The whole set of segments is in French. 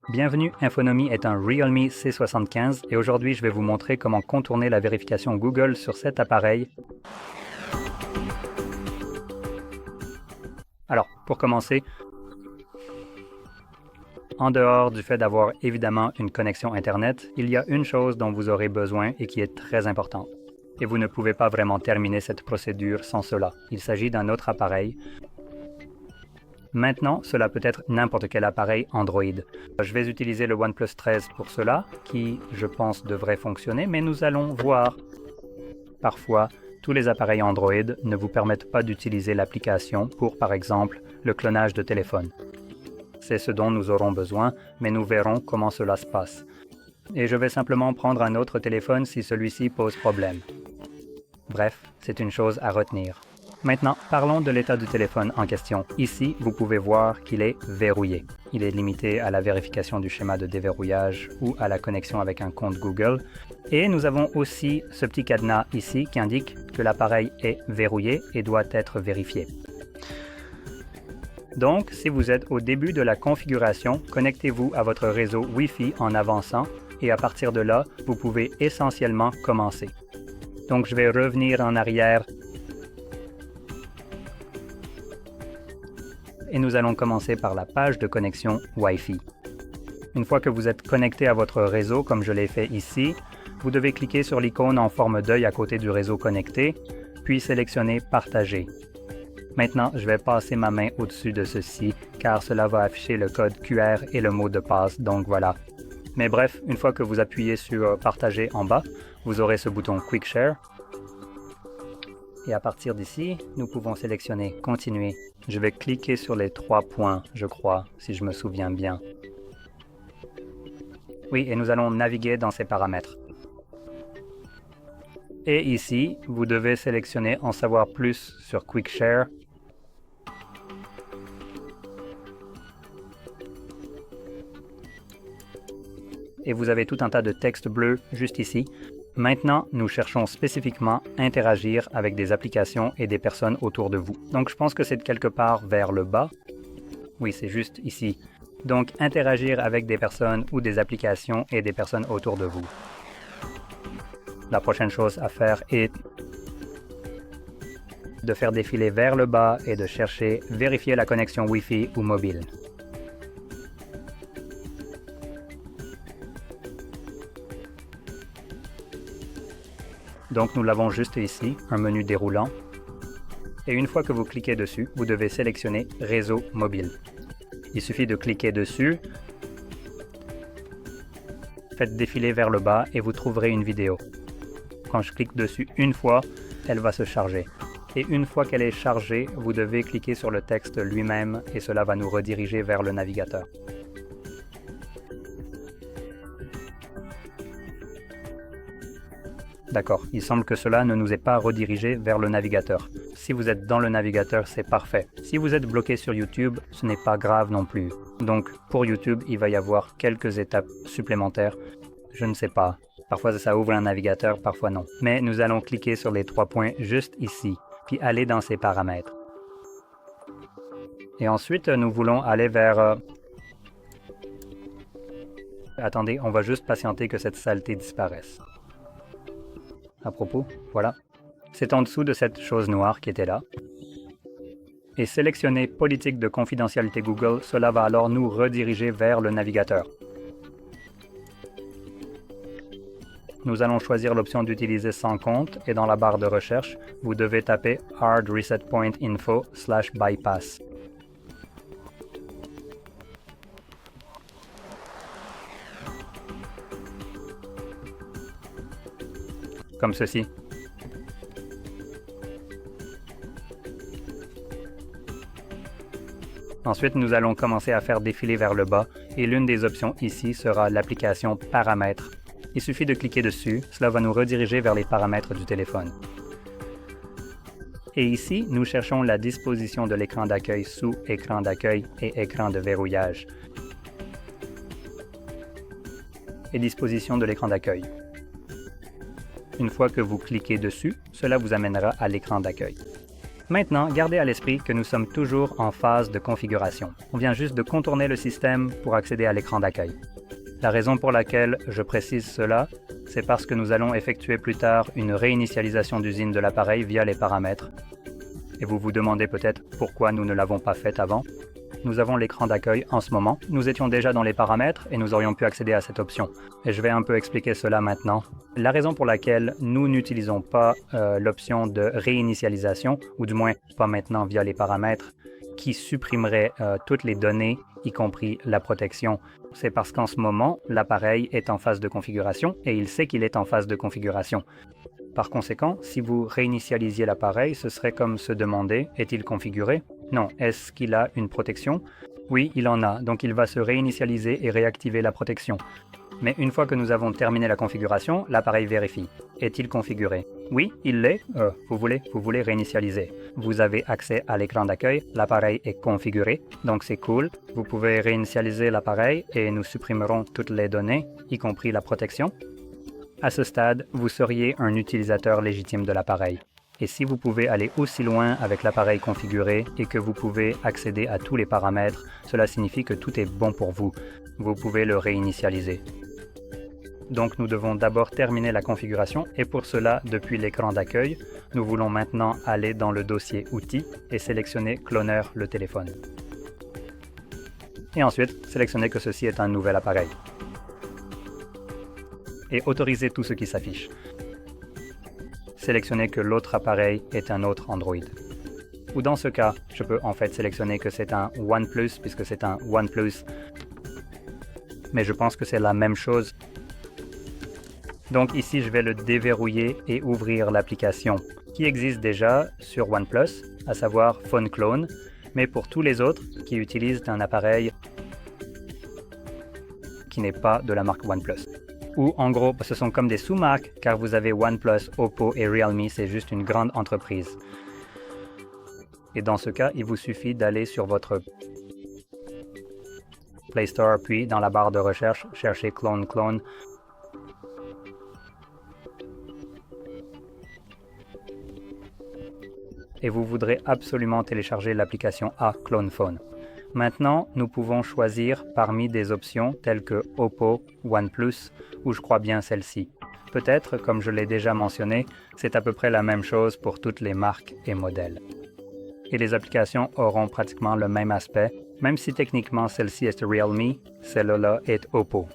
Bienvenue, Infonomie est un Realme C75 et aujourd'hui je vais vous montrer comment contourner la vérification Google sur cet appareil. Alors, pour commencer, en dehors du fait d'avoir évidemment une connexion Internet, il y a une chose dont vous aurez besoin et qui est très importante. Et vous ne pouvez pas vraiment terminer cette procédure sans cela. Il s'agit d'un autre appareil. Maintenant, cela peut être n'importe quel appareil Android. Je vais utiliser le OnePlus 13 pour cela, qui, je pense, devrait fonctionner, mais nous allons voir. Parfois, tous les appareils Android ne vous permettent pas d'utiliser l'application pour, par exemple, le clonage de téléphone. C'est ce dont nous aurons besoin, mais nous verrons comment cela se passe. Et je vais simplement prendre un autre téléphone si celui-ci pose problème. Bref, c'est une chose à retenir. Maintenant, parlons de l'état du téléphone en question. Ici, vous pouvez voir qu'il est verrouillé. Il est limité à la vérification du schéma de déverrouillage ou à la connexion avec un compte Google. Et nous avons aussi ce petit cadenas ici qui indique que l'appareil est verrouillé et doit être vérifié. Donc, si vous êtes au début de la configuration, connectez-vous à votre réseau Wi-Fi en avançant et à partir de là, vous pouvez essentiellement commencer. Donc, je vais revenir en arrière et nous allons commencer par la page de connexion Wi-Fi. Une fois que vous êtes connecté à votre réseau, comme je l'ai fait ici, vous devez cliquer sur l'icône en forme d'œil à côté du réseau connecté, puis sélectionner « Partager ». Maintenant, je vais passer ma main au-dessus de ceci, car cela va afficher le code QR et le mot de passe, donc voilà. Mais bref, une fois que vous appuyez sur « Partager » en bas, vous aurez ce bouton « Quick Share ». Et à partir d'ici, nous pouvons sélectionner « Continuer ». Je vais cliquer sur les 3 points, je crois, si je me souviens bien. Oui, et nous allons naviguer dans ces paramètres. Et ici, vous devez sélectionner « En savoir plus sur Quick Share ». Et vous avez tout un tas de texte bleu juste ici. Maintenant, nous cherchons spécifiquement interagir avec des applications et des personnes autour de vous. Donc, je pense que c'est quelque part vers le bas. Oui, c'est juste ici. Donc, interagir avec des personnes ou des applications et des personnes autour de vous. La prochaine chose à faire est de faire défiler vers le bas et de chercher « Vérifier la connexion Wi-Fi ou mobile ». Donc nous l'avons juste ici, un menu déroulant. Et une fois que vous cliquez dessus, vous devez sélectionner « Réseau mobile ». Il suffit de cliquer dessus, faites défiler vers le bas et vous trouverez une vidéo. Quand je clique dessus une fois, elle va se charger. Et une fois qu'elle est chargée, vous devez cliquer sur le texte lui-même et cela va nous rediriger vers le navigateur. D'accord, il semble que cela ne nous est pas redirigé vers le navigateur. Si vous êtes dans le navigateur, c'est parfait. Si vous êtes bloqué sur YouTube, ce n'est pas grave non plus. Donc, pour YouTube, il va y avoir quelques étapes supplémentaires. Je ne sais pas. Parfois, ça ouvre un navigateur, parfois non. Mais nous allons cliquer sur les 3 points juste ici, puis aller dans ces paramètres. Et ensuite, nous voulons aller vers... Attendez, on va juste patienter que cette saleté disparaisse. À propos, voilà. C'est en dessous de cette chose noire qui était là. Et sélectionner Politique de confidentialité Google, cela va alors nous rediriger vers le navigateur. Nous allons choisir l'option d'utiliser sans compte et dans la barre de recherche, vous devez taper hard reset point info/bypass. Comme ceci. Ensuite, nous allons commencer à faire défiler vers le bas et l'une des options ici sera l'application Paramètres. Il suffit de cliquer dessus, cela va nous rediriger vers les paramètres du téléphone. Et ici, nous cherchons la disposition de l'écran d'accueil sous écran d'accueil et écran de verrouillage. Et disposition de l'écran d'accueil. Une fois que vous cliquez dessus, cela vous amènera à l'écran d'accueil. Maintenant, gardez à l'esprit que nous sommes toujours en phase de configuration. On vient juste de contourner le système pour accéder à l'écran d'accueil. La raison pour laquelle je précise cela, c'est parce que nous allons effectuer plus tard une réinitialisation d'usine de l'appareil via les paramètres. Et vous vous demandez peut-être pourquoi nous ne l'avons pas fait avant. Nous avons l'écran d'accueil en ce moment. Nous étions déjà dans les paramètres et nous aurions pu accéder à cette option. Et je vais un peu expliquer cela maintenant. La raison pour laquelle nous n'utilisons pas l'option de réinitialisation, ou du moins pas maintenant via les paramètres, qui supprimerait toutes les données, y compris la protection, c'est parce qu'en ce moment, l'appareil est en phase de configuration et il sait qu'il est en phase de configuration. Par conséquent, si vous réinitialisiez l'appareil, ce serait comme se demander, est-il configuré? Non. Est-ce qu'il a une protection? Oui, il en a, donc il va se réinitialiser et réactiver la protection. Mais une fois que nous avons terminé la configuration, l'appareil vérifie. Est-il configuré? Oui, il l'est. Vous voulez réinitialiser. Vous avez accès à l'écran d'accueil, l'appareil est configuré, donc c'est cool. Vous pouvez réinitialiser l'appareil et nous supprimerons toutes les données, y compris la protection. À ce stade, vous seriez un utilisateur légitime de l'appareil. Et si vous pouvez aller aussi loin avec l'appareil configuré et que vous pouvez accéder à tous les paramètres, cela signifie que tout est bon pour vous. Vous pouvez le réinitialiser. Donc nous devons d'abord terminer la configuration et pour cela, depuis l'écran d'accueil, nous voulons maintenant aller dans le dossier Outils et sélectionner Cloner le téléphone. Et ensuite, sélectionner que ceci est un nouvel appareil. Et autoriser tout ce qui s'affiche. Sélectionner que l'autre appareil est un autre Android. Ou dans ce cas, je peux en fait sélectionner que c'est un OnePlus puisque c'est un OnePlus. Mais je pense que c'est la même chose. Donc ici, je vais le déverrouiller et ouvrir l'application qui existe déjà sur OnePlus, à savoir Phone Clone, mais pour tous les autres qui utilisent un appareil qui n'est pas de la marque OnePlus. Ou en gros, ce sont comme des sous-marques car vous avez OnePlus, Oppo et Realme, c'est juste une grande entreprise. Et dans ce cas, il vous suffit d'aller sur votre Play Store, puis dans la barre de recherche, chercher Clone Clone. Et vous voudrez absolument télécharger l'application A Clone Phone. Maintenant, nous pouvons choisir parmi des options telles que Oppo, OnePlus ou je crois bien celle-ci. Peut-être, comme je l'ai déjà mentionné, c'est à peu près la même chose pour toutes les marques et modèles. Et les applications auront pratiquement le même aspect, même si techniquement celle-ci est Realme, celle-là est Oppo.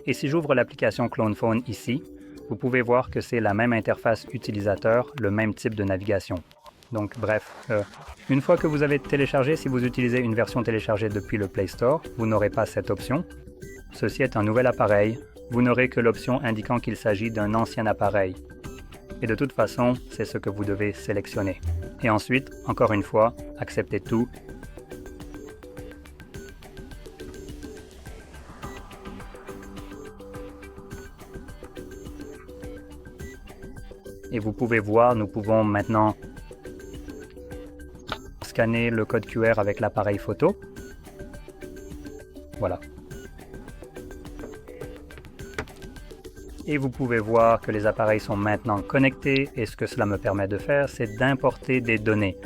Et si j'ouvre l'application Clone Phone ici, vous pouvez voir que c'est la même interface utilisateur, le même type de navigation. Donc bref, une fois que vous avez téléchargé, si vous utilisez une version téléchargée depuis le Play Store, vous n'aurez pas cette option. Ceci est un nouvel appareil. Vous n'aurez que l'option indiquant qu'il s'agit d'un ancien appareil. Et de toute façon, c'est ce que vous devez sélectionner. Et ensuite, encore une fois, acceptez tout. Et vous pouvez voir, nous pouvons maintenant scanner le code QR avec l'appareil photo. Voilà. Et vous pouvez voir que les appareils sont maintenant connectés et ce que cela me permet de faire, c'est d'importer des données.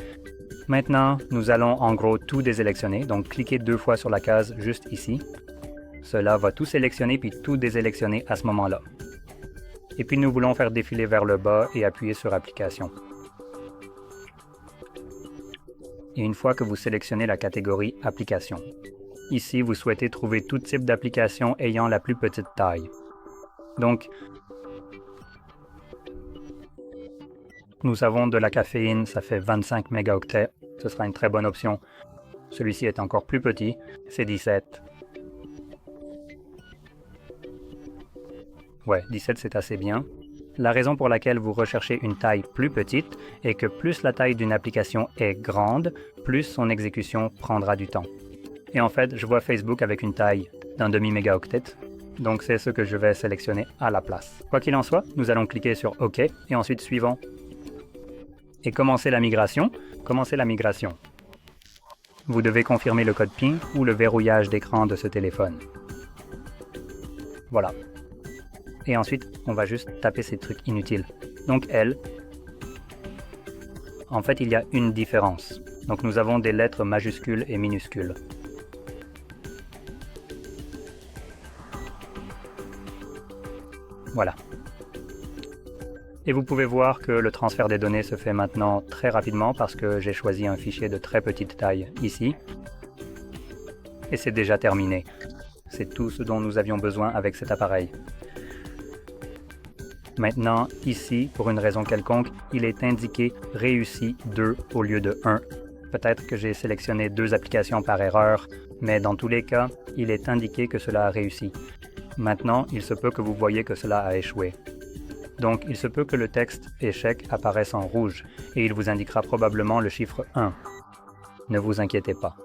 Maintenant, nous allons en gros tout désélectionner, donc cliquez 2 fois sur la case juste ici. Cela va tout sélectionner puis tout désélectionner à ce moment-là. Et puis nous voulons faire défiler vers le bas et appuyer sur Application. Et une fois que vous sélectionnez la catégorie Application, ici vous souhaitez trouver tout type d'application ayant la plus petite taille. Donc, nous avons de la caféine, ça fait 25 mégaoctets, ce sera une très bonne option. Celui-ci est encore plus petit, c'est 17. Ouais, 17 c'est assez bien. La raison pour laquelle vous recherchez une taille plus petite est que plus la taille d'une application est grande, plus son exécution prendra du temps. Et en fait, je vois Facebook avec une taille d'un demi-mégaoctet, donc c'est ce que je vais sélectionner à la place. Quoi qu'il en soit, nous allons cliquer sur OK et ensuite suivant. Et commencer la migration. Commencer la migration. Vous devez confirmer le code PIN ou le verrouillage d'écran de ce téléphone. Voilà. Et ensuite, on va juste taper ces trucs inutiles. Donc L. En fait, il y a une différence. Donc nous avons des lettres majuscules et minuscules. Voilà. Et vous pouvez voir que le transfert des données se fait maintenant très rapidement parce que j'ai choisi un fichier de très petite taille ici. Et c'est déjà terminé. C'est tout ce dont nous avions besoin avec cet appareil. Maintenant, ici, pour une raison quelconque, il est indiqué « Réussi 2 » au lieu de 1. Peut-être que j'ai sélectionné 2 applications par erreur, mais dans tous les cas, il est indiqué que cela a réussi. Maintenant, il se peut que vous voyez que cela a échoué. Donc, il se peut que le texte « Échec » apparaisse en rouge, et il vous indiquera probablement le chiffre 1. Ne vous inquiétez pas.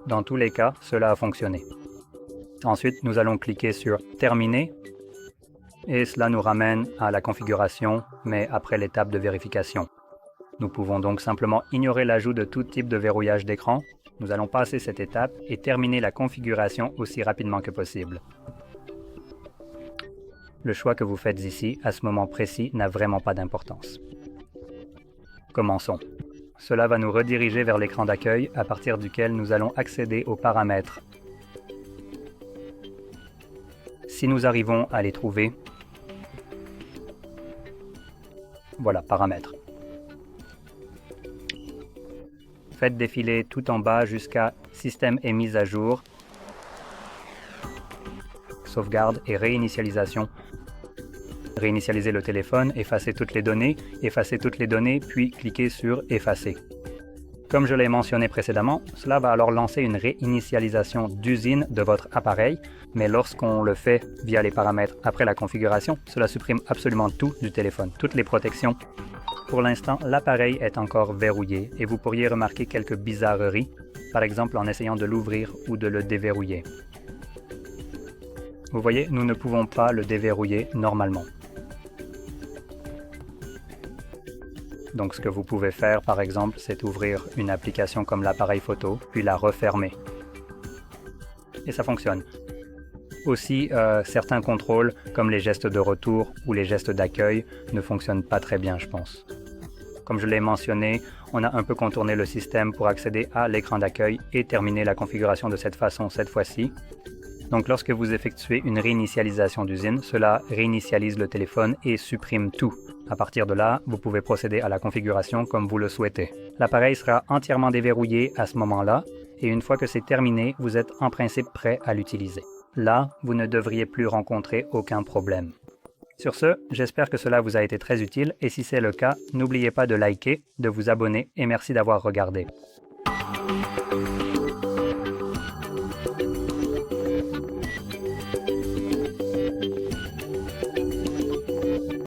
Dans tous les cas, cela a fonctionné. Ensuite, nous allons cliquer sur « Terminer » et cela nous ramène à la configuration, mais après l'étape de vérification. Nous pouvons donc simplement ignorer l'ajout de tout type de verrouillage d'écran. Nous allons passer cette étape et terminer la configuration aussi rapidement que possible. Le choix que vous faites ici, à ce moment précis, n'a vraiment pas d'importance. Commençons. Cela va nous rediriger vers l'écran d'accueil à partir duquel nous allons accéder aux paramètres. Si nous arrivons à les trouver, voilà, paramètres. Faites défiler tout en bas jusqu'à Système et mise à jour, sauvegarde et réinitialisation. Réinitialiser le téléphone, effacer toutes les données, puis cliquez sur Effacer. Comme je l'ai mentionné précédemment, cela va alors lancer une réinitialisation d'usine de votre appareil, mais lorsqu'on le fait via les paramètres après la configuration, cela supprime absolument tout du téléphone, toutes les protections. Pour l'instant, l'appareil est encore verrouillé et vous pourriez remarquer quelques bizarreries, par exemple en essayant de l'ouvrir ou de le déverrouiller. Vous voyez, nous ne pouvons pas le déverrouiller normalement. Donc ce que vous pouvez faire, par exemple, c'est ouvrir une application comme l'appareil photo, puis la refermer. Et ça fonctionne. Aussi, certains contrôles, comme les gestes de retour ou les gestes d'accueil, ne fonctionnent pas très bien, je pense. Comme je l'ai mentionné, on a un peu contourné le système pour accéder à l'écran d'accueil et terminer la configuration de cette façon cette fois-ci. Donc lorsque vous effectuez une réinitialisation d'usine, cela réinitialise le téléphone et supprime tout. À partir de là, vous pouvez procéder à la configuration comme vous le souhaitez. L'appareil sera entièrement déverrouillé à ce moment-là, et une fois que c'est terminé, vous êtes en principe prêt à l'utiliser. Là, vous ne devriez plus rencontrer aucun problème. Sur ce, j'espère que cela vous a été très utile, et si c'est le cas, n'oubliez pas de liker, de vous abonner, et merci d'avoir regardé.